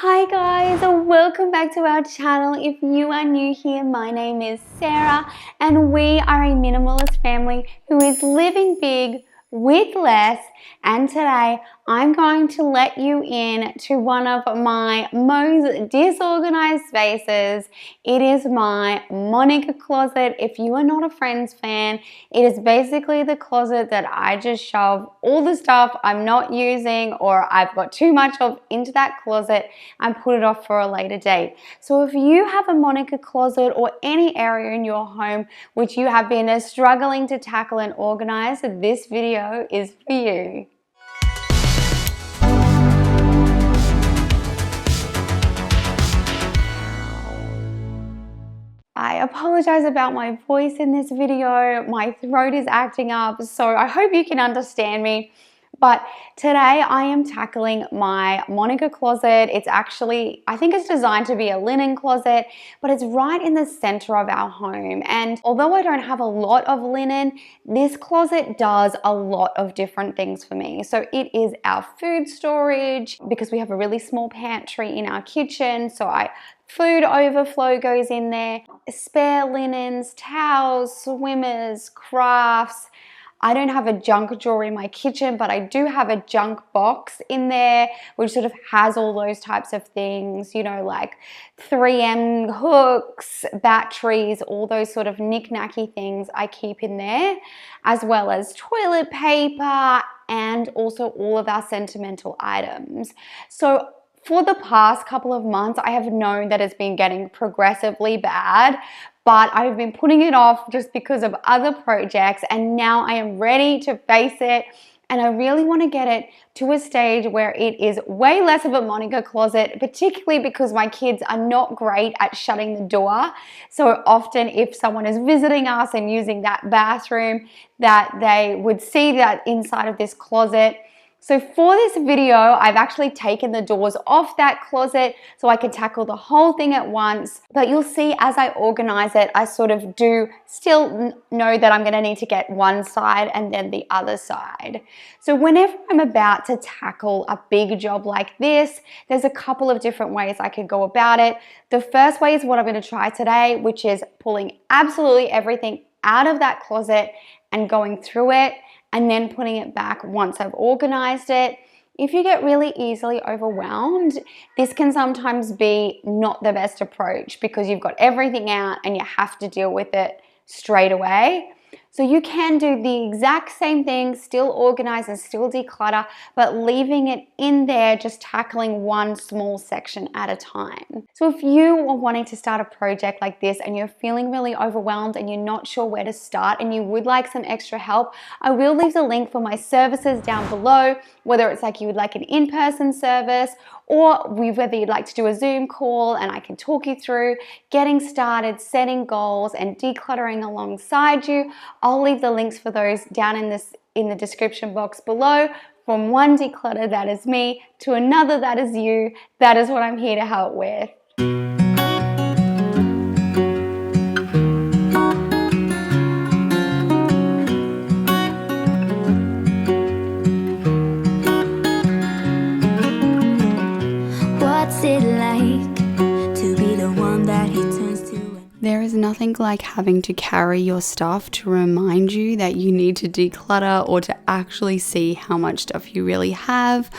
Hi guys, welcome back to our channel. If you are new here, my name is Sarah and we are a minimalist family who is living big with less, and today I'm going to let you in to one of my most disorganized spaces. It is my Monica closet. If you are not a Friends fan, it is basically the closet that I just shove all the stuff I'm not using or I've got too much of into that closet and put it off for a later date. So if you have a Monica closet or any area in your home which you have been struggling to tackle and organize, this video is for you. I apologize about my voice in this video. My throat is acting up, so I hope you can understand me. But today I am tackling my Monica closet. It's actually, I think it's designed to be a linen closet, but it's right in the center of our home. And although I don't have a lot of linen, this closet does a lot of different things for me. So it is our food storage because we have a really small pantry in our kitchen. So food overflow goes in there, spare linens, towels, swimmers, crafts. I don't have a junk drawer in my kitchen, but I do have a junk box in there, which sort of has all those types of things, you know, like 3M hooks, batteries, all those sort of knick-knacky things I keep in there, as well as toilet paper and also all of our sentimental items. So for the past couple of months, I have known that it's been getting progressively bad, but I've been putting it off just because of other projects, and now I am ready to face it, and I really want to get it to a stage where it is way less of a Monica closet, particularly because my kids are not great at shutting the door. So often if someone is visiting us and using that bathroom, that they would see that inside of this closet. So for this video, I've actually taken the doors off that closet so I can tackle the whole thing at once. But you'll see as I organize it, I sort of do still know that I'm going to need to get one side and then the other side. So whenever I'm about to tackle a big job like this, there's a couple of different ways I could go about it. The first way is what I'm going to try today, which is pulling absolutely everything out of that closet and going through it, and then putting it back once I've organized it. If you get really easily overwhelmed, this can sometimes be not the best approach because you've got everything out and you have to deal with it straight away. So you can do the exact same thing, still organize and still declutter, but leaving it in there, just tackling one small section at a time. So if you are wanting to start a project like this and you're feeling really overwhelmed and you're not sure where to start and you would like some extra help, I will leave the link for my services down below, whether it's like you would like an in-person service or whether you'd like to do a Zoom call and I can talk you through getting started, setting goals and decluttering alongside you. I'll leave the links for those down in the description box below. From one declutter, that is me, to another, that is you. That is what I'm here to help with. There is nothing like having to carry your stuff to remind you that you need to declutter or to actually see how much stuff you really have.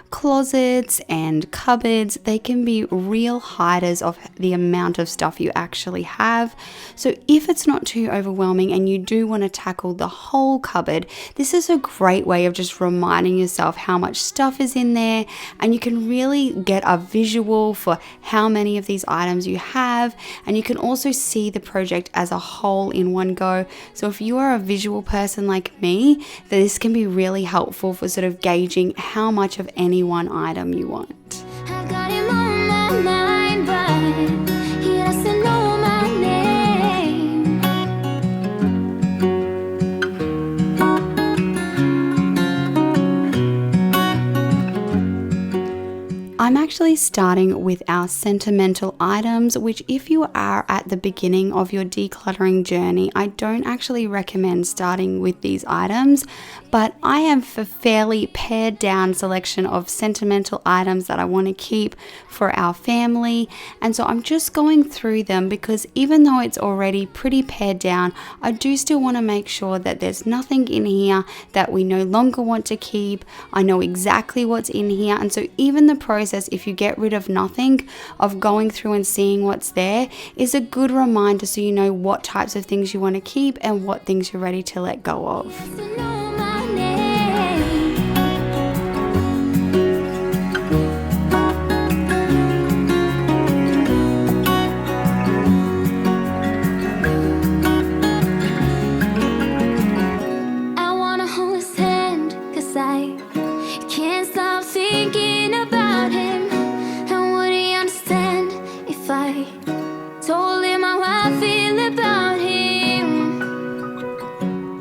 Closets and cupboards, they can be real hiders of the amount of stuff you actually have. So if it's not too overwhelming and you do want to tackle the whole cupboard, this is a great way of just reminding yourself how much stuff is in there, and you can really get a visual for how many of these items you have, and you can also see the project as a whole in one go. So if you are a visual person like me, this can be really helpful for sort of gauging how much of any one item you want. I got him on my mind, but he doesn't know my name. I'm actually starting with our sentimental items, which if you are at the beginning of your decluttering journey, I don't actually recommend starting with these items, but I have a fairly pared down selection of sentimental items that I want to keep for our family. And so I'm just going through them because even though it's already pretty pared down, I do still want to make sure that there's nothing in here that we no longer want to keep. I know exactly what's in here. And so even the process, if you get rid of nothing, of going through and seeing what's there is a good reminder so you know what types of things you want to keep and what things you're ready to let go of.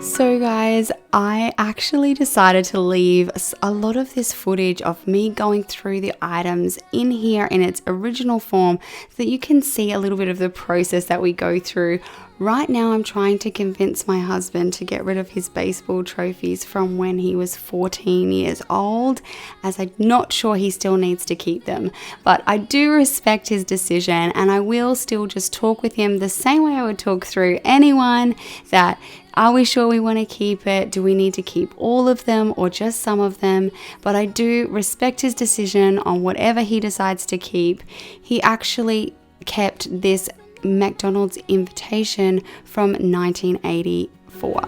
So guys, I actually decided to leave a lot of this footage of me going through the items in here in its original form so that you can see a little bit of the process that we go through. Right now I'm trying to convince my husband to get rid of his baseball trophies from when he was 14 years old, as I'm not sure he still needs to keep them. But I do respect his decision, and I will still just talk with him the same way I would talk through anyone that, are we sure we want to keep it? Do we need to keep all of them or just some of them? But I do respect his decision on whatever he decides to keep. He actually kept this McDonald's invitation from 1984.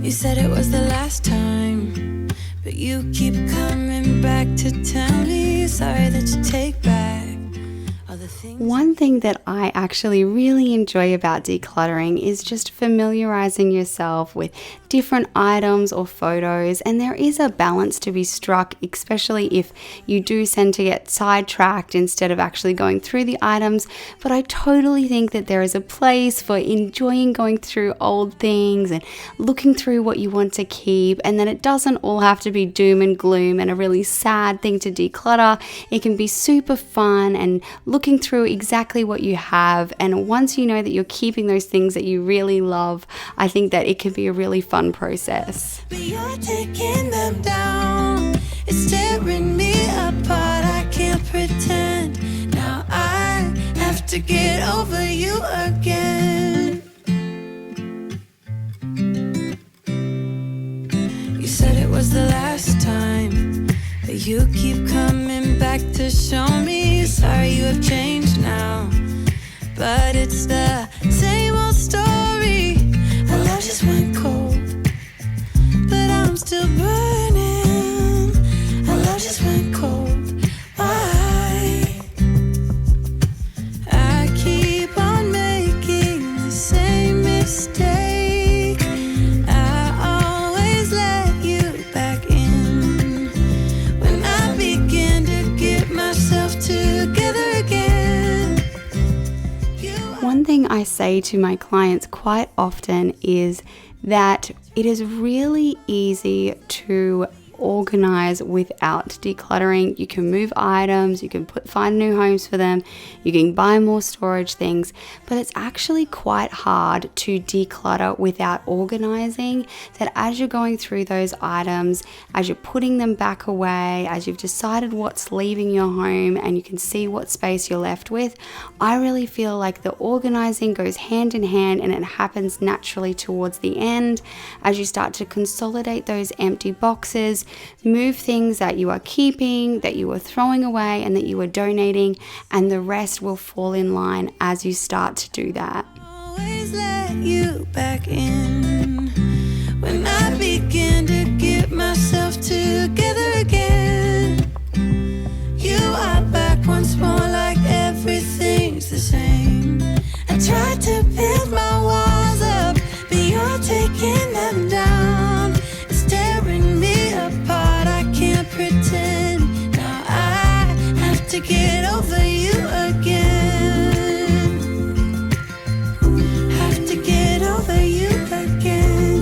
You said it was the last time, but you keep coming back to tell me sorry that you take back all the things. One thing that I actually really enjoy about decluttering is just familiarizing yourself with different items or photos, and there is a balance to be struck, especially if you do tend to get sidetracked instead of actually going through the items. But I totally think that there is a place for enjoying going through old things and looking through what you want to keep, and then it doesn't all have to be doom and gloom and a really sad thing to declutter. It can be super fun and looking through exactly what you have, and once you know that you're keeping those things that you really love, I think that it can be a really fun process. But you're taking them down, it's tearing me apart. I can't pretend now I have to get over you again. You said it was the last time, but you keep coming back to show me sorry you have changed now. But it's the same old story. Our love just went cold, but I'm still burning. Our love just went cold. Why? I keep on making the same mistake. I always let you back in when I begin to get myself together again. One thing I say to my clients quite often is that it is really easy to organize without decluttering. You can move items, you can find new homes for them, you can buy more storage things, but it's actually quite hard to declutter without organizing. That as you're going through those items, as you're putting them back away, as you've decided what's leaving your home and you can see what space you're left with, I really feel like the organizing goes hand in hand, and it happens naturally towards the end as you start to consolidate those empty boxes, move things that you are keeping, that you are throwing away, and that you are donating, and the rest will fall in line as you start to do that. Always let you back in when I begin to get myself together again. You are back once more, like everything's the same. I tried to build my walls up, but you're breaking them down. It's tearing me apart. I can't pretend. Now I have to get over you again. Have to get over you again.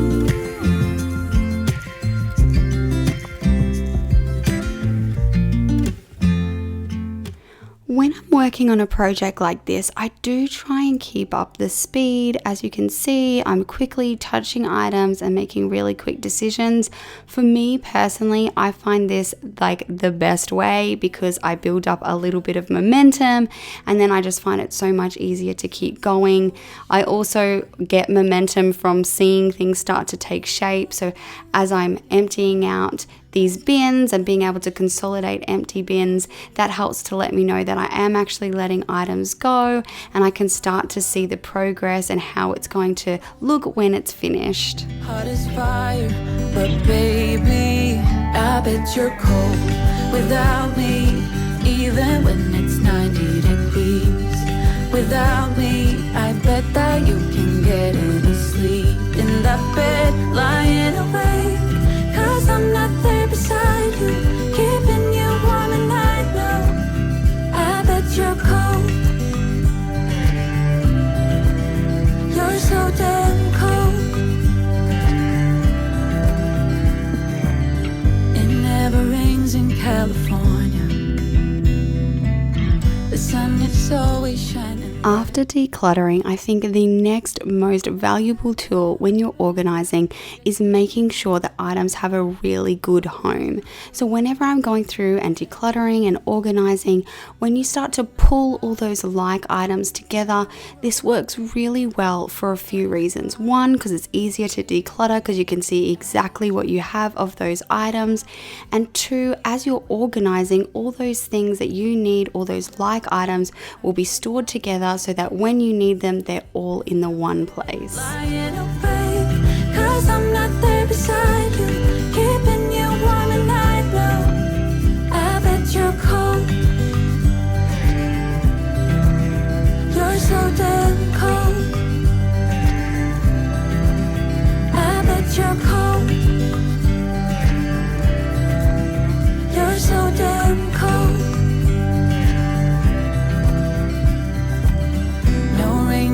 When I'm working on a project like this, I do try and keep up the speed. As you can see, I'm quickly touching items and making really quick decisions. For me personally, I find this like the best way because I build up a little bit of momentum and then I just find it so much easier to keep going. I also get momentum from seeing things start to take shape. So as I'm emptying out these bins and being able to consolidate empty bins, that helps to let me know that I am actually letting items go and I can start to see the progress and how it's going to look when it's finished. Hot as fire, but baby, I bet you're cold without me, even when it's 90 degrees. Without me, I bet that you can get any sleep in that bed, lying awake. 'Cause I'm not there beside you, keeping you warm and I know I bet you're cold. You're so damn cold. It never rains in California. The sun is always shining. After decluttering, I think the next most valuable tool when you're organizing is making sure that items have a really good home. So whenever I'm going through and decluttering and organizing, when you start to pull all those like items together, this works really well for a few reasons. One, because it's easier to declutter because you can see exactly what you have of those items. And two, as you're organizing, all those things that you need, all those like items will be stored together so that when you need them, they're all in the one place. Lying awake, 'cause I'm not there beside you, keeping you warm and I know I bet you're cold. You're so damn cold. I bet you're cold. You're so damn cold.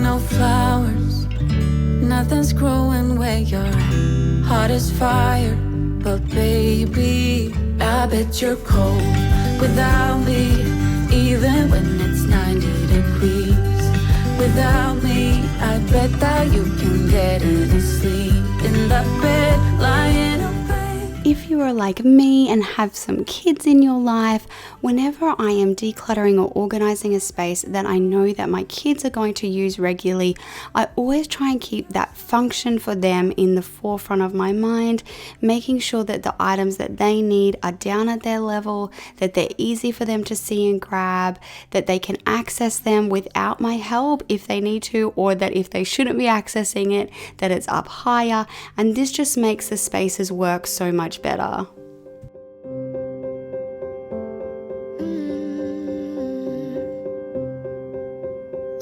No flowers, nothing's growing where you're at. Hot as fire, but baby, I bet you're cold without me, even when it's 90 degrees. Without me, I bet that you can get any sleep in that bed, lying awake. If you are like me and have some kids in your life, whenever I am decluttering or organizing a space that I know that my kids are going to use regularly, I always try and keep that function for them in the forefront of my mind, making sure that the items that they need are down at their level, that they're easy for them to see and grab, that they can access them without my help if they need to, or that if they shouldn't be accessing it, that it's up higher. And this just makes the spaces work so much better.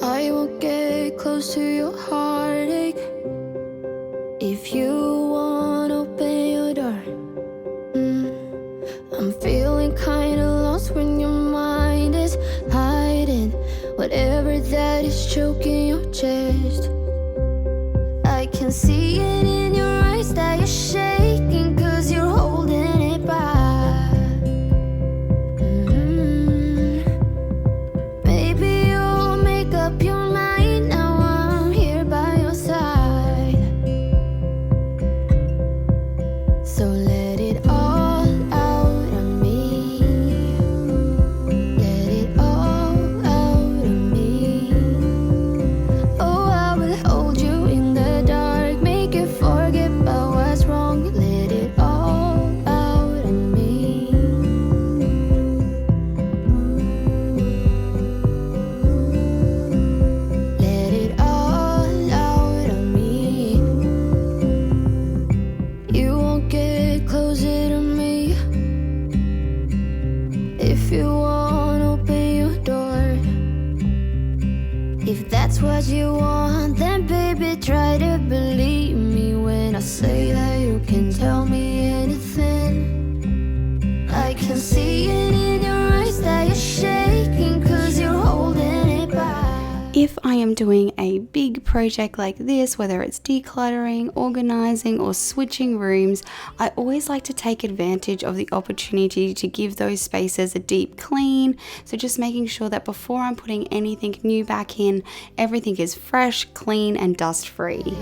I will get close to your heartache if you won't open your door. I'm feeling kinda lost when your mind is hiding whatever that is choking your chest. I can see it in your eyes that you're shaking 'cause you're holding it back. Maybe you'll make up your mind now I'm here by your side. So let it all out of me. Let it all out of me. Oh, I will hold you in the dark, make you forget about what's wrong. Let it all out of me. Let it all out of me. You won't get closer to me if you won't open your door. If that's what you want, then baby try to believe me when am doing a big project like this, whether it's decluttering, organizing, or switching rooms, I always like to take advantage of the opportunity to give those spaces a deep clean. So just making sure that before I'm putting anything new back in, everything is fresh, clean, and dust free.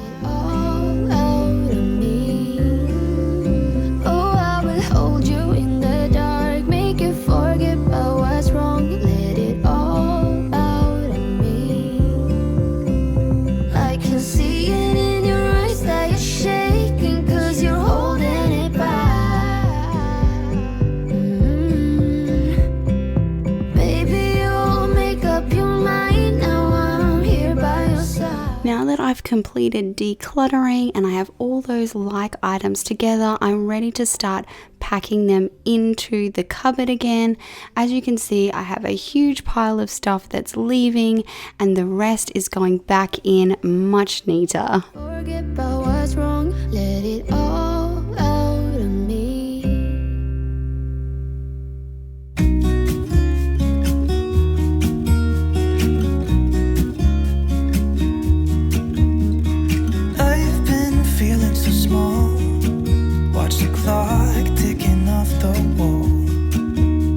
Now that I've completed decluttering and I have all those like items together, I'm ready to start packing them into the cupboard again. As you can see, I have a huge pile of stuff that's leaving and the rest is going back in much neater. Forget about what's wrong, let it all out of me. Watch the clock ticking off the wall,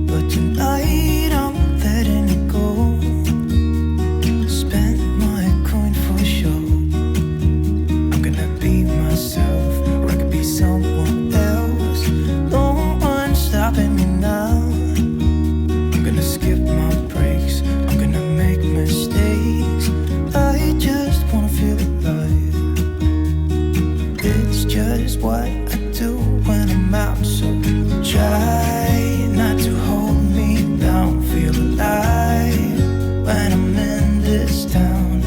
but tonight I'm letting it go. Spend my coin for sure. I'm gonna be myself, or I could be someone else. No one's stopping me now. I'm gonna skip my breaks, I'm gonna make mistakes. I just wanna feel alive. It's just what when I'm out, so try not to hold me down. Feel alive when I'm in this town.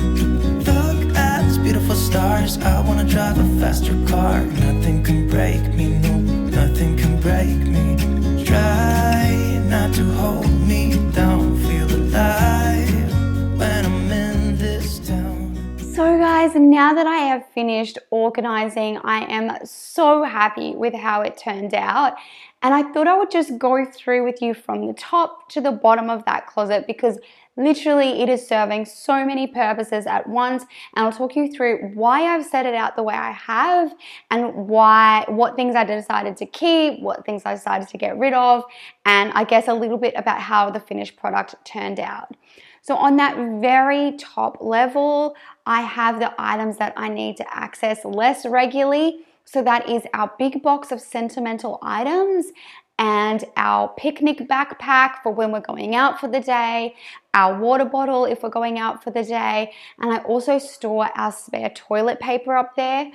Look at these beautiful stars. I wanna drive a faster car. Nothing can break me, no, nothing can break me. Try not to hold me down. Feel alive when I'm in this town. So guys, now that I have finished organizing, I am so happy with how it turned out. And I thought I would just go through with you from the top to the bottom of that closet because literally it is serving so many purposes at once. And I'll talk you through why I've set it out the way I have and what things I decided to keep, what things I decided to get rid of, and I guess a little bit about how the finished product turned out. So on that very top level, I have the items that I need to access less regularly. So that is our big box of sentimental items and our picnic backpack for when we're going out for the day, our water bottle if we're going out for the day, and I also store our spare toilet paper up there.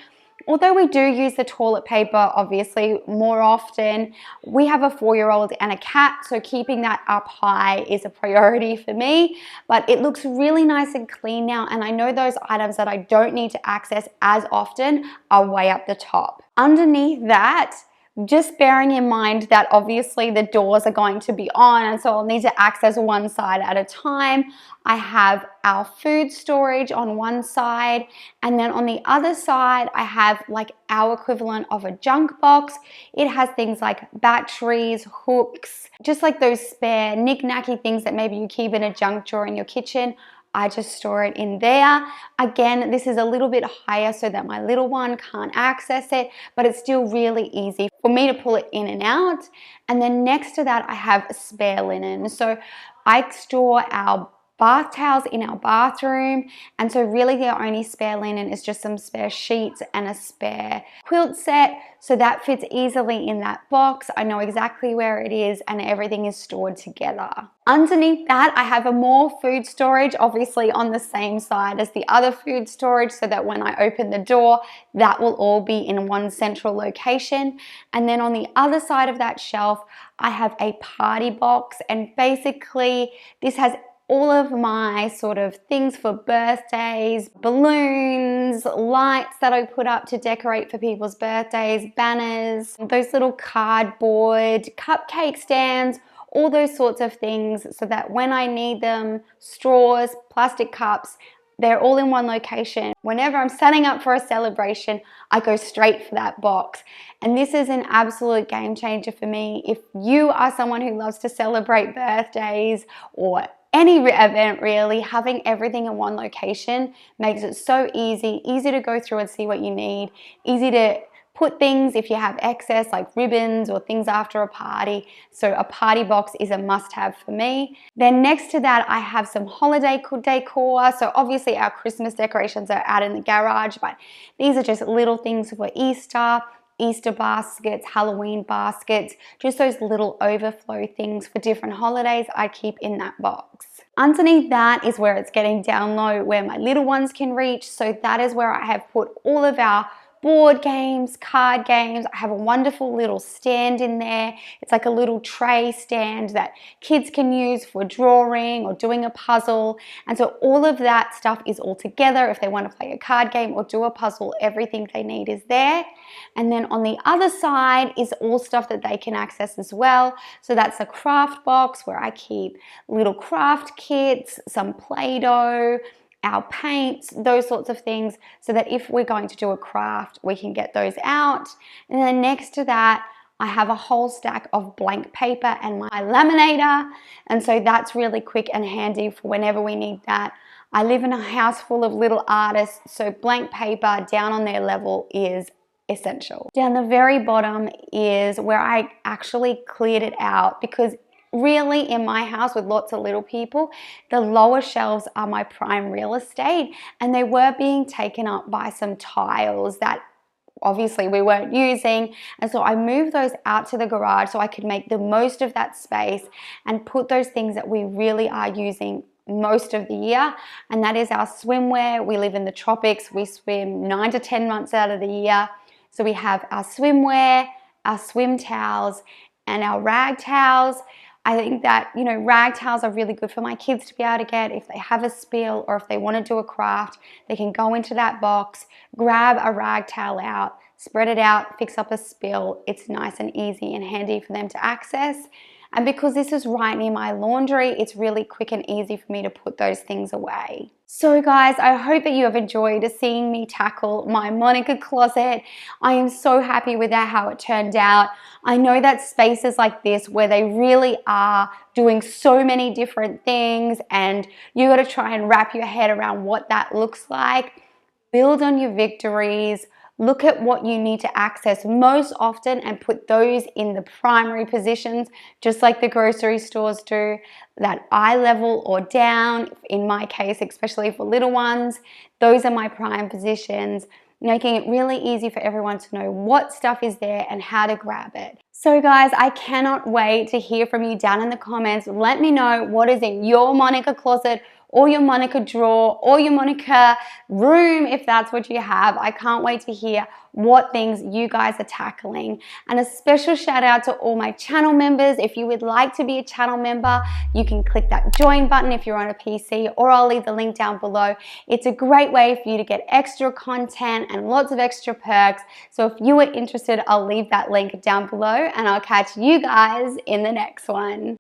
Although we do use the toilet paper obviously more often, we have a 4-year-old and a cat, so keeping that up high is a priority for me. But it looks really nice and clean now, and I know those items that I don't need to access as often are way up the top. Underneath that, just bearing in mind that obviously the doors are going to be on, and so I'll need to access one side at a time. I have our food storage on one side, and then on the other side I have like our equivalent of a junk box. It has things like batteries, hooks, just like those spare knick-knacky things that maybe you keep in a junk drawer in your kitchen. I just store it in there. Again, this is a little bit higher so that my little one can't access it, but it's still really easy for me to pull it in and out. And then next to that, I have spare linen. So I store our bath towels in our bathroom, and so really the only spare linen is just some spare sheets and a spare quilt set, so that fits easily in that box. I know exactly where it is and everything is stored together. Underneath that, I have a more food storage, obviously on the same side as the other food storage, so that when I open the door, that will all be in one central location. And then on the other side of that shelf, I have a party box, and basically this has all of my sort of things for birthdays, balloons, lights that I put up to decorate for people's birthdays, banners, those little cardboard, cupcake stands, all those sorts of things, so that when I need them, straws, plastic cups, they're all in one location. Whenever I'm setting up for a celebration, I go straight for that box. And this is an absolute game changer for me. If you are someone who loves to celebrate birthdays or any event really, having everything in one location makes it so easy to go through and see what you need, easy to put things if you have excess like ribbons or things after a party. So a party box is a must-have for me. Then next to that, I have some holiday decor. So obviously our Christmas decorations are out in the garage, but these are just little things for Easter baskets, Halloween baskets, just those little overflow things for different holidays I keep in that box. Underneath that is where it's getting down low, where my little ones can reach. So that is where I have put all of our board games, card games. I have a wonderful little stand in there. It's like a little tray stand that kids can use for drawing or doing a puzzle. And so all of that stuff is all together. If they want to play a card game or do a puzzle, everything they need is there. And then on the other side is all stuff that they can access as well. So that's a craft box where I keep little craft kits, some Play-Doh, our paints, those sorts of things, so that if we're going to do a craft, we can get those out. And then next to that, I have a whole stack of blank paper and my laminator. And so that's really quick and handy for whenever we need that. I live in a house full of little artists, so blank paper down on their level is essential. Down the very bottom is where I actually cleared it out, because really in my house with lots of little people, the lower shelves are my prime real estate, and they were being taken up by some tiles that obviously we weren't using. And so I moved those out to the garage so I could make the most of that space and put those things that we really are using most of the year, and that is our swimwear. We live in the tropics. We swim 9 to 10 months out of the year. So we have our swimwear, our swim towels, and our rag towels. I think that, you know, rag towels are really good for my kids to be able to get if they have a spill or if they want to do a craft. They can go into that box, grab a rag towel out, spread it out, fix up a spill. It's nice and easy and handy for them to access. And because this is right near my laundry, it's really quick and easy for me to put those things away. So guys, I hope that you have enjoyed seeing me tackle my Monica closet. I am so happy with how it turned out. I know that spaces like this where they really are doing so many different things and you got to try and wrap your head around what that looks like. Build on your victories. Look at what you need to access most often and put those in the primary positions, just like the grocery stores do, that eye level or down. In my case, especially for little ones, those are my prime positions, making it really easy for everyone to know what stuff is there and how to grab it. So guys, I cannot wait to hear from you down in the comments. Let me know what is in your Monica closet or your Monica drawer or your Monica room if that's what you have. I can't wait to hear what things you guys are tackling. And a special shout out to all my channel members. If you would like to be a channel member, you can click that join button if you're on a PC, or I'll leave the link down below. It's a great way for you to get extra content and lots of extra perks. So if you are interested, I'll leave that link down below and I'll catch you guys in the next one.